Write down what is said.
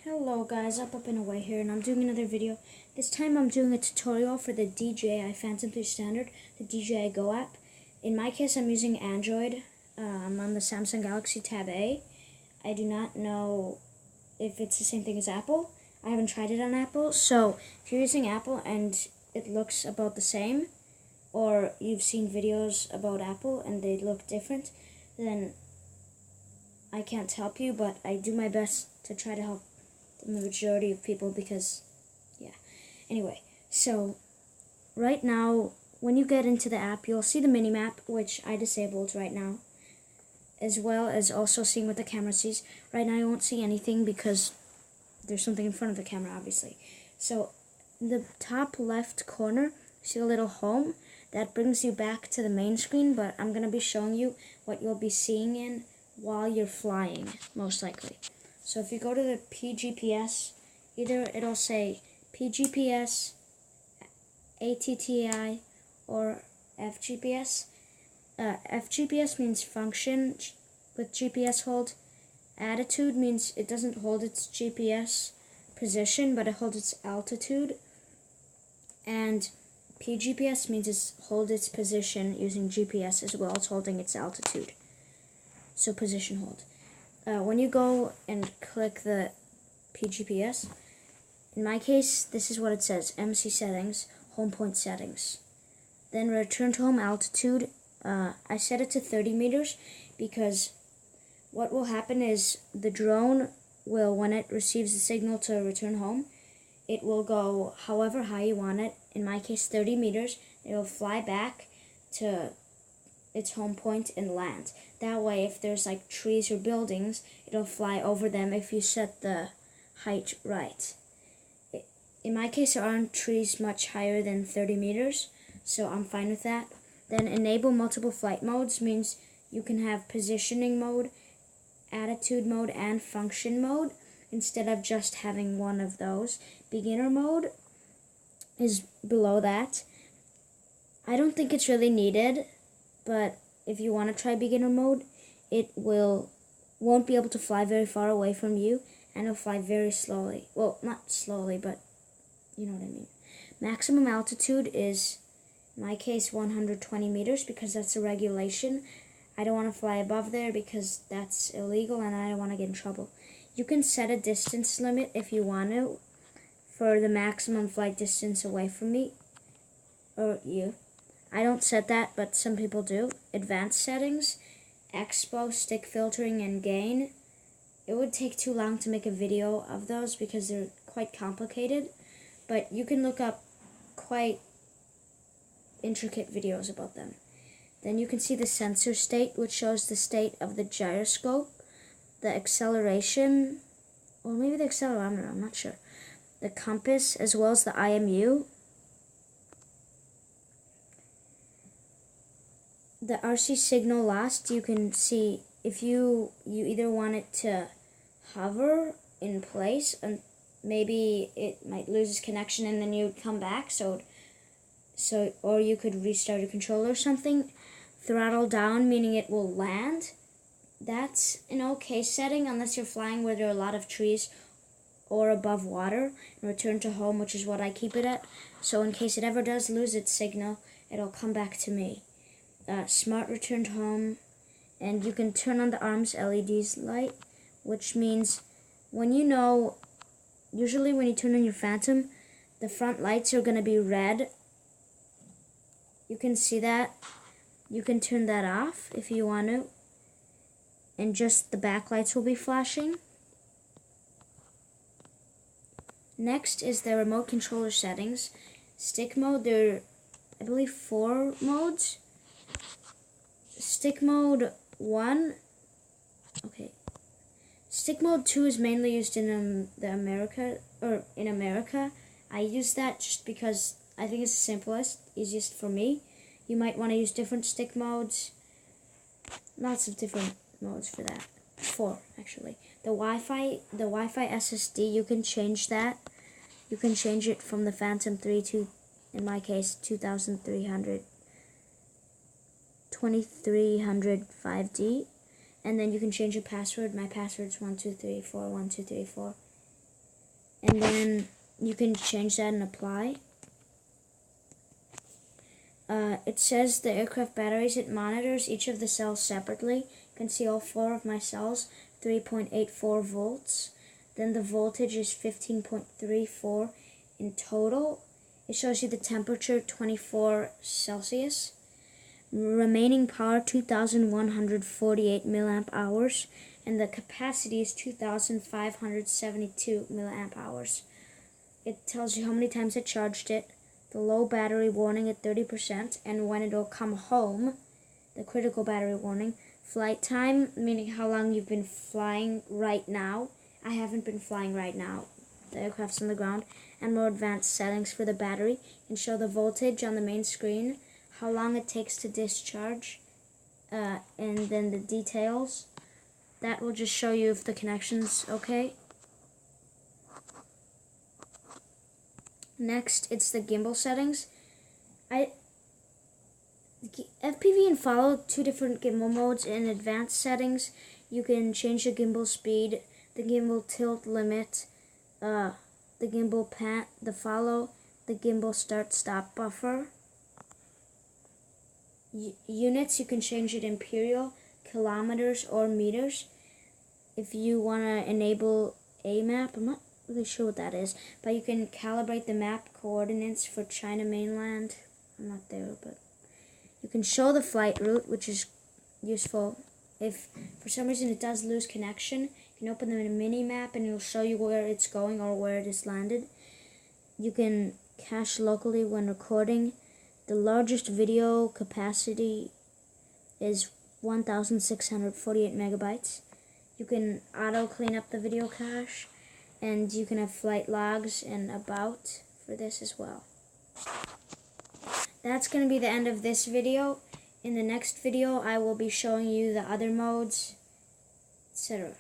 Hello guys, Up and Away here, and I'm doing another video. This time I'm doing a tutorial for the DJI Phantom 3 Standard, the DJI Go app. In my case, I'm using Android. I'm on the Samsung Galaxy Tab A. I do not know if it's the same thing as Apple. I haven't tried it on Apple, so if you're using Apple and it looks about the same, or you've seen videos about Apple and they look different, then I can't help you, but I do my best to try to help the majority of people because, yeah. Anyway, so right now, when you get into the app, you'll see the mini map, which I disabled right now, as well as also seeing what the camera sees. Right now, I won't see anything because there's something in front of the camera, obviously. So, in the top left corner, see a little home. That brings you back to the main screen, but I'm going to be showing you what you'll be seeing in while you're flying, most likely. So if you go to the PGPS, either it'll say PGPS, ATTI, or FGPS. FGPS means function with GPS hold. Attitude means it doesn't hold its GPS position, but it holds its altitude. And PGPS means it holds its position using GPS as well as holding its altitude. So position hold. When you go and click the PGPS, in my case, this is what it says: MC settings, home point settings. Then return to home altitude. I set it to 30 meters because what will happen is the drone will, when it receives the signal to return home, it will go however high you want it. In my case, 30 meters. It will fly back to its home point and land. That way, if there's like trees or buildings, it'll fly over them if you set the height right. In my case, there aren't trees much higher than 30 meters, so I'm fine with that. Then enable multiple flight modes means you can have positioning mode, attitude mode, and function mode instead of just having one of those. Beginner mode is below that. I don't think it's really needed, but if you want to try beginner mode, it won't be able to fly very far away from you, and it'll fly very slowly. Well, not slowly, but you know what I mean. Maximum altitude is, in my case, 120 meters because that's a regulation. I don't want to fly above there because that's illegal and I don't want to get in trouble. You can set a distance limit if you want to for the maximum flight distance away from me or you. I don't set that, but some people do. Advanced settings, expo, stick filtering, and gain. It would take too long to make a video of those because they're quite complicated, but you can look up quite intricate videos about them. Then you can see the sensor state, which shows the state of the gyroscope, the acceleration, or maybe the accelerometer, I'm not sure, the compass, as well as the IMU. The RC signal lost, you can see if you either want it to hover in place and maybe it might lose its connection and then you'd come back, so or you could restart your controller or something. Throttle down, meaning it will land. That's an okay setting unless you're flying where there are a lot of trees or above water. And return to home, which is what I keep it at. So in case it ever does lose its signal, it'll come back to me. Smart return to home, and you can turn on the arms LEDs light, which means usually when you turn on your Phantom, the front lights are going to be red. You can see that. You can turn that off if you want to, and just the back lights will be flashing. Next is the remote controller settings. Stick mode, there are, I believe, 4 modes. Stick mode 1, okay. Stick mode 2 is mainly used in America. I use that just because I think it's the simplest, easiest for me. You might want to use different stick modes. Lots of different modes for that. 4 actually. The Wi-Fi SSD, you can change that. You can change it from the Phantom 3 to, in my case, 2300 5D, and then you can change your password. My password's 12341234. and then you can change that and apply. It says the aircraft batteries. It monitors each of the cells separately. You can see all 4 of my cells, 3.84 volts. Then the voltage is 15.34 in total. It shows you the temperature, 24 Celsius. Remaining power, 2,148 milliamp hours. And the capacity is 2,572 milliamp hours. It tells you how many times it charged it, the low battery warning at 30%, and when it'll come home, the critical battery warning, flight time, meaning how long you've been flying right now. I haven't been flying right now. The aircraft's on the ground. And more advanced settings for the battery. You can show the voltage on the main screen, how long it takes to discharge, and then the details. That will just show you if the connection's okay. Next, it's the gimbal settings. FPV and Follow 2 different gimbal modes. In advanced settings, you can change the gimbal speed, the gimbal tilt limit, the gimbal pan, the follow, the gimbal start-stop buffer. Units, you can change it imperial, kilometers, or meters. If you want to enable a map, I'm not really sure what that is, but you can calibrate the map coordinates for China mainland. I'm not there, but you can show the flight route, which is useful. If for some reason it does lose connection, you can open them in a mini map and it'll show you where it's going or where it is landed. You can cache locally when recording. The largest video capacity is 1,648 megabytes. You can auto clean up the video cache, and you can have flight logs and about for this as well. That's going to be the end of this video. In the next video, I will be showing you the other modes, etc.